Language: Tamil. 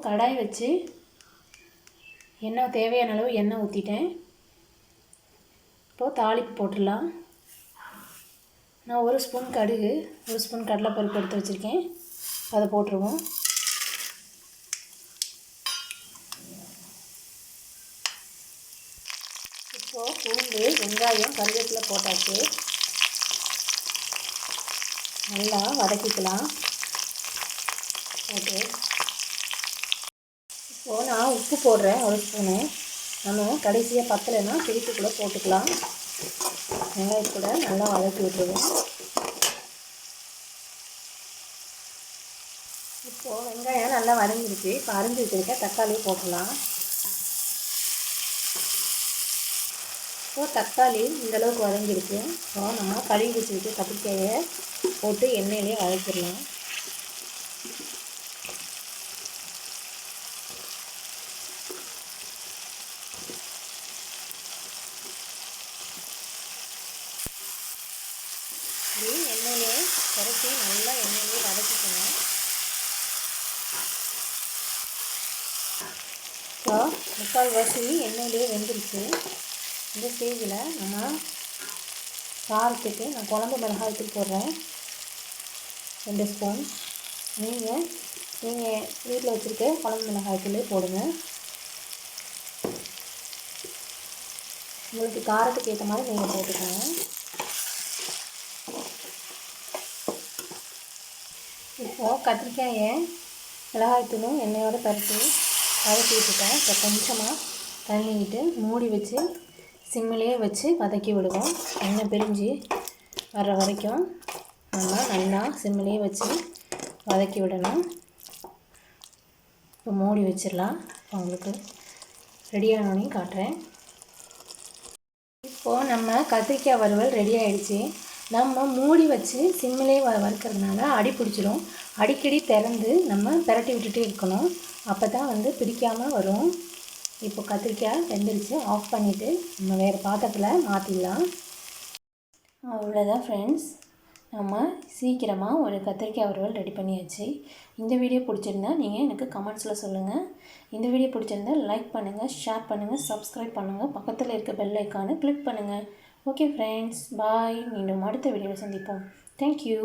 கடாய் வச்சு எண்ணெய் தேவையான அளவு எண்ணெய் ஊற்றிட்டேன். இப்போது தாளிப்பு போட்டுடலாம். நான் 1 ஸ்பூன் கடுகு, 1 ஸ்பூன் கடலைப்பருப்பு எடுத்து வச்சுருக்கேன். அதை போட்டுருவோம். இப்போது பூண்டு, வெங்காயம், கருவேப்பிலை போட்டாச்சு. நல்லா வதக்கிக்கலாம். ஓகே, இப்போது நான் உப்பு போடுறேன் 1 ஸ்பூனு. நம்ம கடைசியாக பத்தலைன்னா திருப்பிக்குள்ளே போட்டுக்கலாம். வெங்காயத்தோட நல்லா வதக்கி விட்டுருவோம். இப்போது வெங்காயம் நல்லா வதங்கிடுச்சு. இப்போ அரிஞ்சு வச்சுருக்க தக்காளி போட்டுடலாம். இப்போது தக்காளி இந்தளவுக்கு வதங்கிடுச்சு. இப்போ நம்ம கழுவி வச்சுருக்க கத்திரிக்காயை போட்டு எண்ணெயிலே வதக்கிடலாம். இது எண்ணெயிலே கரைச்சி நல்லா எண்ணெயிலே வதக்கிக்கணும். இப்போ 3/4 எண்ணெயிலே வெந்துருச்சு. இந்த ஸ்டேஜில் நம்ம காரத்துக்கு நான் குழம்பு மிளகாய்த்தூள் போடுறேன் 2 ஸ்பூன். நீங்கள் வீட்டில் வச்சுருக்க குழம்பு மிளகாய்த்தூளே போடுங்க. உங்களுக்கு காரத்துக்கு ஏற்ற மாதிரி நீங்கள் போட்டுக்கோங்க. இப்போது கத்திரிக்காயை மிளகாய்த்தூளும் எண்ணெயோடு பருத்தி வதக்கி விட்டுட்டேன். இப்போ கொஞ்சமாக தண்ணி விட்டு மூடி வச்சு சிம்மிலே வச்சு வதக்கி விடுவோம். எண்ணெய் பிரிஞ்சு வர்ற வரைக்கும் நம்ம நல்லா சிம்மிலே வச்சு வதக்கி விடணும். இப்போ மூடி வச்சிடலாம். உங்களுக்கு ரெடியானோனையும் காட்டுறேன். இப்போது நம்ம கத்திரிக்காய் வறுவல் ரெடி ஆகிடுச்சு. நம்ம மூடி வச்சு சிம்மிலே வறுக்கிறதுனால அடி பிடிச்சிடும். அடிக்கடி திறந்து நம்ம பிரட்டி விட்டுட்டே இருக்கணும். அப்போ தான் பிடிக்காமல் வரும். இப்போ கத்திரிக்காய் வெந்துருச்சு. ஆஃப் பண்ணிவிட்டு நம்ம வேறு பாத்திரத்தில் மாற்றிடலாம். அவ்வளோதான் ஃப்ரெண்ட்ஸ், நம்ம சீக்கிரமாக ஒரு கத்திரிக்காய் வறுவல் ரெடி பண்ணியாச்சு. இந்த வீடியோ பிடிச்சிருந்தா நீங்கள் எனக்கு கமெண்ட்ஸில் சொல்லுங்கள். இந்த வீடியோ பிடிச்சிருந்தா லைக் பண்ணுங்கள், ஷேர் பண்ணுங்கள், சப்ஸ்கிரைப் பண்ணுங்கள், பக்கத்தில் இருக்க பெல் ஐக்கானை கிளிக் பண்ணுங்கள். ஓகே ஃப்ரெண்ட்ஸ், பாய். மீண்டும் அடுத்த வீடியோவில் சந்திப்போம். தேங்க்யூ.